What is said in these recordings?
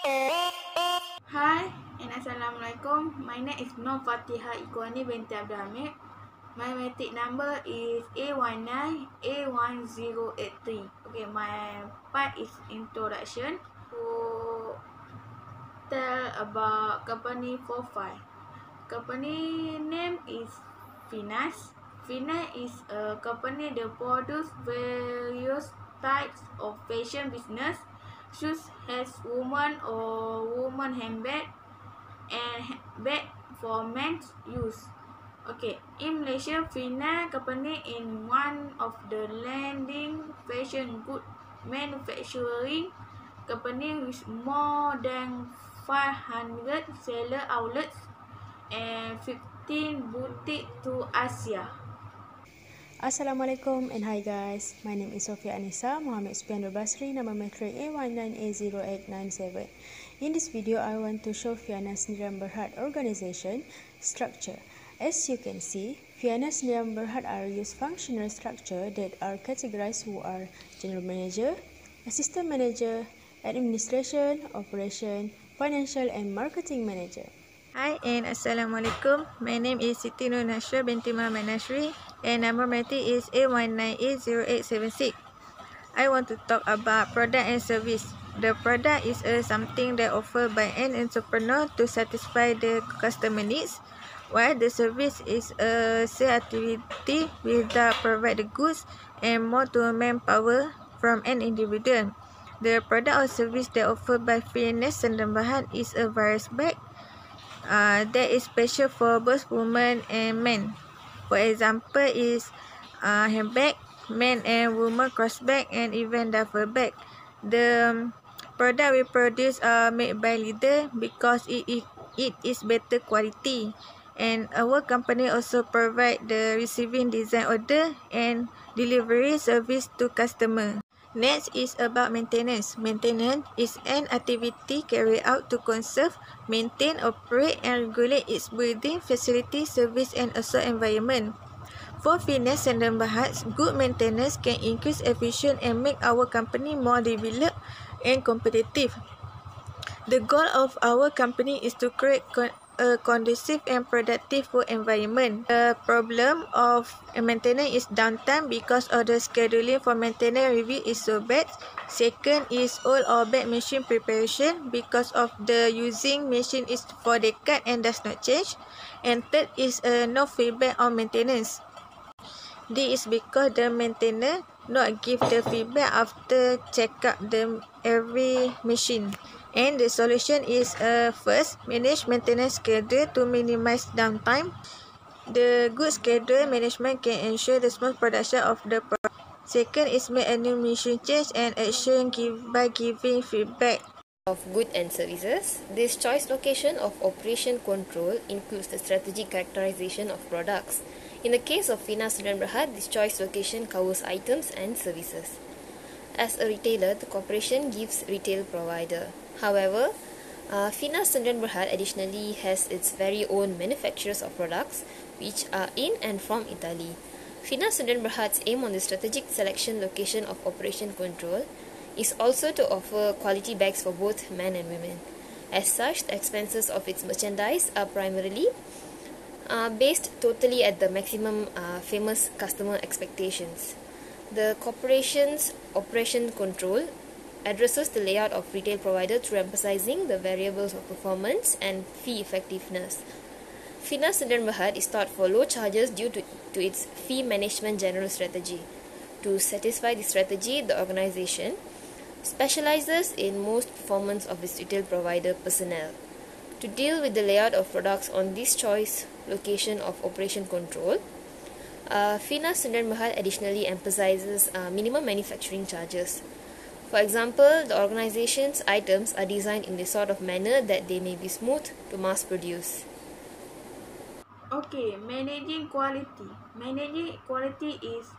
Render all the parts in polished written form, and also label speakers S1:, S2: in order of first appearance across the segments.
S1: Hi and Assalamualaikum. My name is Nur Fatiha Ikwani binti Abdul Hamid. My matric number is A19A1083. Okay, my part is introduction to tell about company profile. Company name is Finas. Finas is a company that produce various types of fashion business, shoes as woman or woman handbag and bag for men's use. Okay, in Malaysia, Fina company in one of the leading fashion good manufacturing company with more than 500 seller outlets and 15 boutiques to Asia.
S2: Assalamualaikum and hi guys, my name is Sofia Anissa Muhammad Supiandar Basri, nama matric A19A0897. In this video, I want to show Fiana Sendirian Berhad organization structure. As you can see, Fiana Sendirian Berhad are used functional structure that are categorized who are general manager, assistant manager, administration, operation, financial and marketing manager.
S3: Hi and Assalamualaikum. My name is Siti Nur Nashra binti Muhammad Nashri and number matric is A19A0876. I want to talk about product and service. The product is something that offered by an entrepreneur to satisfy the customer needs, while the service is a sales activity without provide the goods and more to manpower from an individual. The product or service that offered by Finas Sendirian Berhad is a various bag that is special for both women and men. For example, is handbag, men and women crossbag, and even duffel bag. The product we produce are made by leader because it is better quality. And our company also provide the receiving design order and delivery service to customer. Next is about maintenance. Maintenance is an activity carried out to conserve, maintain, operate and regulate its building, facility, service and also environment. For Finas Sendirian Berhad, good maintenance can increase efficiency and make our company more developed and competitive. The goal of our company is to create a conducive and productive work environment. The problem of maintenance is downtime because of the scheduling for maintenance review is so bad. Second is old or bad machine preparation because of the using machine is for decade and does not change. And third is no feedback on maintenance. This is because the maintainer not give the feedback after check up the every machine. And the solution is first, manage maintenance schedule to minimize downtime. The good schedule management can ensure the smooth production of the product. Second is make a new machine change and action by giving feedback.
S4: Of goods and services, this choice location of operation control includes the strategic characterization of products. In the case of Finas Sendirian Berhad, this choice location covers items and services. As a retailer, the corporation gives retail provider. However, Finas Sendirian Berhad additionally has its very own manufacturers of products which are in and from Italy. Finas Sendirian Berhad's aim on the strategic selection location of operation control is also to offer quality bags for both men and women. As such, the expenses of its merchandise are primarily based totally at the maximum famous customer expectations. The corporation's operation control addresses the layout of retail provider through emphasizing the variables of performance and fee effectiveness. Finas Sendirian Berhad is thought for low charges due to its fee management general strategy. To satisfy this strategy, the organization specializes in most performance of its retail provider personnel. To deal with the layout of products on this choice location of operation control, Finas Sendirian Berhad additionally emphasizes minimum manufacturing charges. For example, the organization's items are designed in the sort of manner that they may be smooth to mass produce.
S1: Okay, managing quality. Managing quality is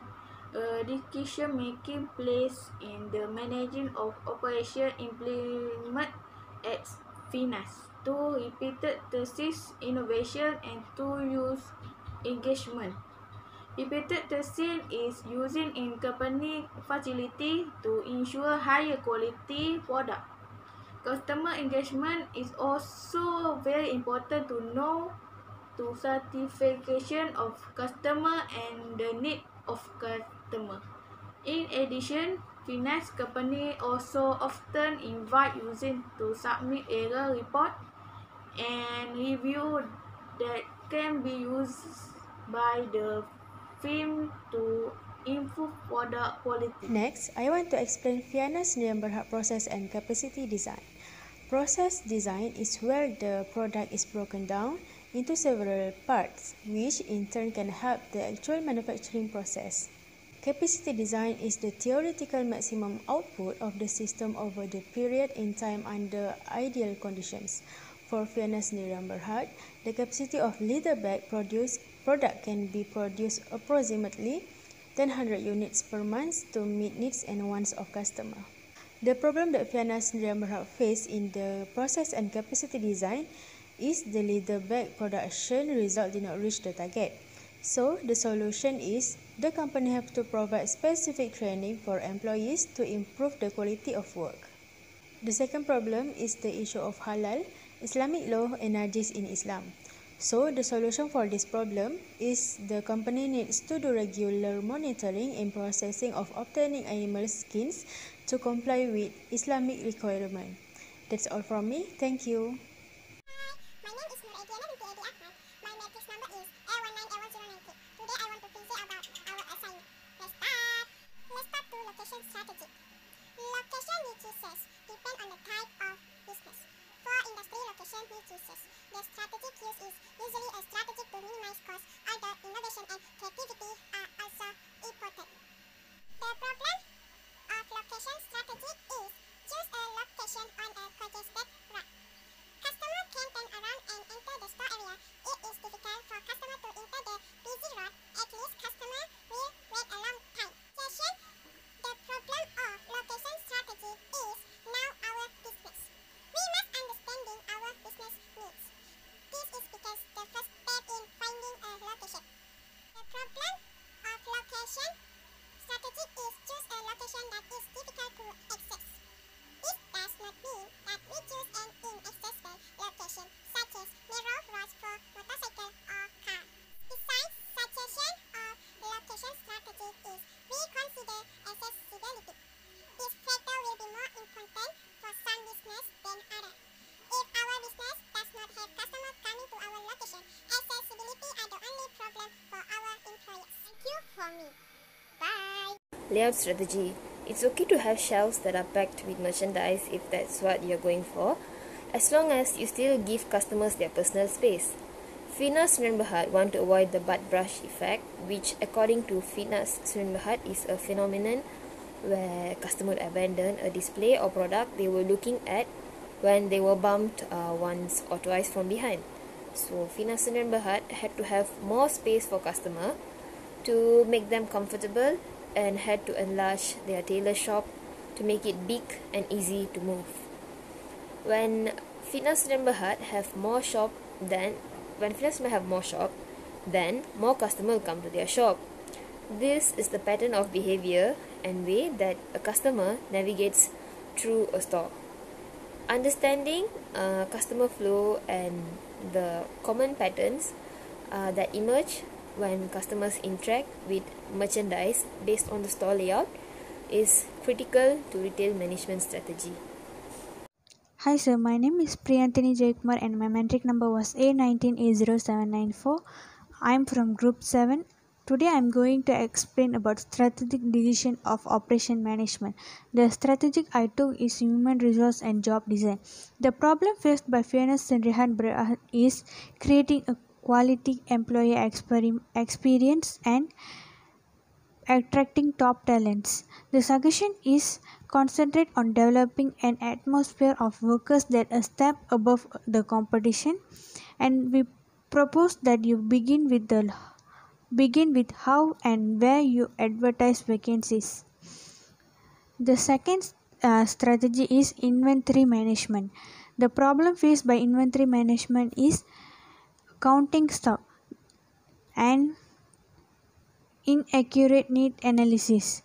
S1: a decision-making place in the managing of operation implement at Finas to repeated thesis innovation and to use engagement. Repeated testing is using in company facility to ensure higher quality product. Customer engagement is also very important to know to satisfaction of customer and the need of customer. In addition, finance company also often invite users to submit error report and review that can be used by the firm to improve product quality.
S2: Next, I want to explain Fiana Sdn Bhd process and capacity design. Process design is where the product is broken down into several parts, which in turn can help the actual manufacturing process. Capacity design is the theoretical maximum output of the system over the period in time under ideal conditions. For Fiana Sdn Bhd, the capacity of leather bag produced product can be produced approximately 100 units per month to meet needs and wants of customer. The problem that Fiana Sdn Bhd face in the process and capacity design is the leather bag production result did not reach the target. So, the solution is the company have to provide specific training for employees to improve the quality of work. The second problem is the issue of halal, Islamic law and najis in Islam. So, the solution for this problem is the company needs to do regular monitoring and processing of obtaining animal skins to comply with Islamic requirement. That's all from me. Thank you.
S5: My name is Nur Ediana binti Edi Ahmad. My matrix number is A19A1090. Today I want to present about our assignment. Let's start. Let's start to location strategy. Location we chooses depend on the type of business. For industry location we chooses, the strategic use is usually a strategy to minimize cost, although innovation and creativity are also important. The problem of location strategy is choose a location on a congested route. Customer can turn around and enter the store area. It is difficult for customer to enter the busy road. At least customer will wait a long time. The problem of location strategy is now our business. We must understanding our business needs. This is because the first step in finding a location. The problem of location strategy is choose a location that is difficult to access. This does not mean that we choose an inaccessible location, such as narrow roads for motorcycle or car. Besides, suggestion of location strategy is we consider accessibility. This factor will be more important for some business than others. If our business does not have customers coming to our location, accessibility are the only problem for our employers. Thank you for me. Bye.
S4: Layout strategy. It's okay to have shelves that are packed with merchandise if that's what you're going for, as long as you still give customers their personal space. Fiana Sdn Bhd want to avoid the butt brush effect, which according to Fiana Sdn Bhd is a phenomenon where customers abandon a display or product they were looking at when they were bumped once or twice from behind. So Fiana Sdn Bhd had to have more space for customer to make them comfortable and had to enlarge their tailor shop to make it big and easy to move. When Fiana Sdn Bhd have more shop, then more customer will come to their shop. This is the pattern of behavior and way that a customer navigates through a store. Understanding customer flow and the common patterns that emerge when customers interact with merchandise based on the store layout is critical to retail management strategy.
S6: Hi sir, my name is Priyantini Jaykumar and my matric number was A19A0794. I am from group 7. Today I am going to explain about strategic decision of operation management. The strategic I took is human resource and job design. The problem faced by Fiana Sdn Bhd is creating a quality employee experience and attracting top talents. The suggestion is concentrate on developing an atmosphere of workers that a step above the competition, and we propose that you begin with how and where you advertise vacancies. The second strategy is inventory management. The problem faced by inventory management is counting stock and inaccurate need analysis.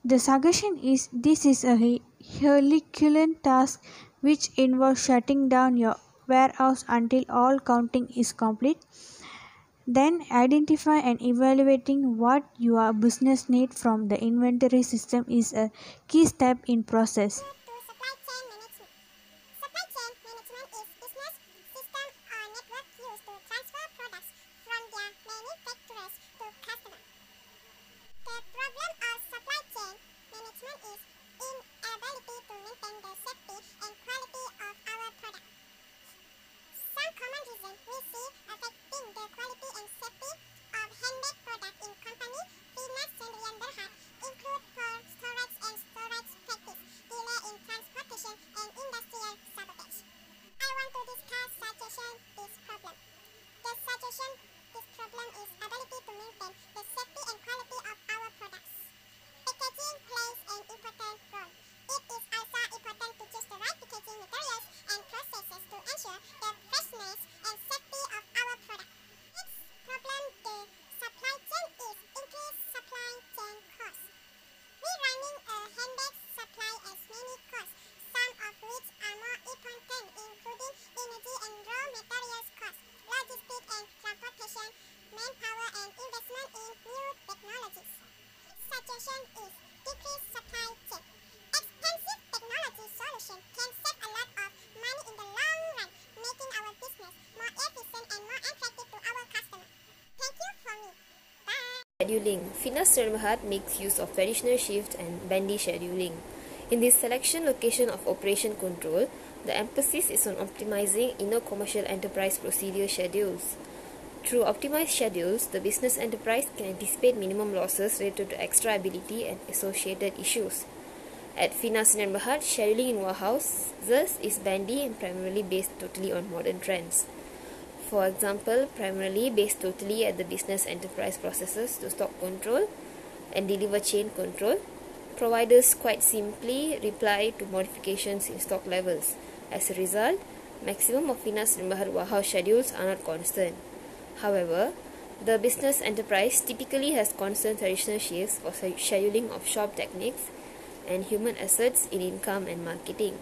S6: The suggestion is this is a Herculean task which involves shutting down your warehouse until all counting is complete. Then identify and evaluating what your business needs from the inventory system is a key step in process.
S5: To supply chain management. Supply chain management is business system or network used to transfer products from their manufacturers to customers. The problem of supply chain management is inability to maintain the safety and quality of our products. Some common reasons we see affecting the quality and safety of handmade products in company Finas Sdn Bhd include poor storage and storage practice, delay in transportation, and industrial sabotage. I want to discuss suggestion this problem. The suggestion this problem is ability to maintain the safety and quality of our products. Packaging plays an important role. It is also important to choose the right packaging materials and processes to ensure the freshness and safety of our product. Next problem the supply chain is increased supply chain costs. We running a handbag supply as many costs, some of which are more important including energy and raw materials costs, logistics and transportation, manpower and investment in new technologies. Suggestion is decrease supply chain. Expensive technology solution can save a lot of money in the long run, making our business more efficient and more attractive to our customers. Thank you for me. Bye.
S4: Scheduling. Finas Sdn Bhd makes use of traditional shift and bandy scheduling. In this selection location of operation control, the emphasis is on optimizing inner commercial enterprise procedure schedules. Through optimized schedules, the business enterprise can anticipate minimum losses related to extra ability and associated issues. At Finas Sdn Bhd, scheduling in warehouses is bandy and primarily based totally on modern trends. For example, primarily based totally at the business enterprise processes to stock control and deliver chain control, providers quite simply reply to modifications in stock levels. As a result, maximum of Finas Sdn Bhd warehouse schedules are not constant. However, the business enterprise typically has constant traditional shifts for scheduling of shop techniques and human assets in income and marketing.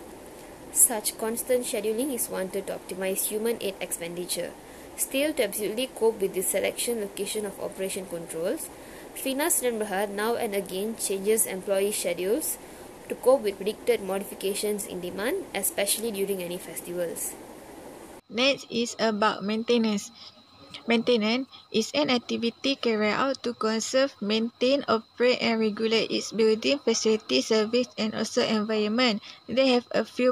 S4: Such constant scheduling is wanted to optimize human aid expenditure. Still, to absolutely cope with this selection location of operation controls, Finas Sdn Bhd now and again changes employee schedules to cope with predicted modifications in demand, especially during any festivals.
S3: Next is about maintenance. Maintenance is an activity carried out to conserve, maintain, operate and regulate its building, facility, service and also environment. They have a few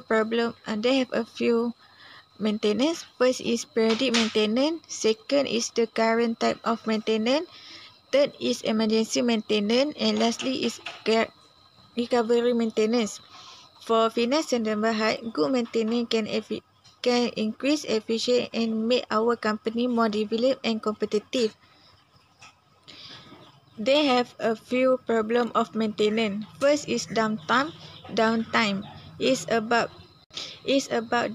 S3: maintenance. First is periodic maintenance. Second is the current type of maintenance. Third is emergency maintenance. And lastly is recovery maintenance. For Finas Sdn Bhd, good maintenance can increase efficiency and make our company more developed and competitive. They have a few problems of maintenance. First is downtime. Downtime is about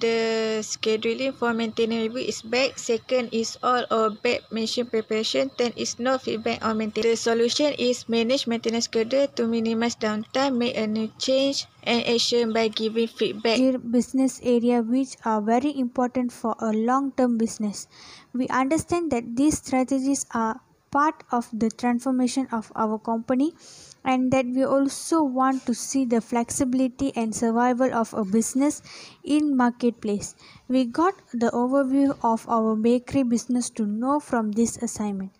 S3: the scheduling for maintenance review is bad. Second is all or bad machine preparation. Then is no feedback on maintenance. The solution is manage maintenance schedule to minimize downtime, make a new change and action by giving feedback.
S6: Business area which are very important for a long-term business. We understand that these strategies are part of the transformation of our company and that we also want to see the flexibility and survival of a business in marketplace. We got the overview of our bakery business to know from this assignment.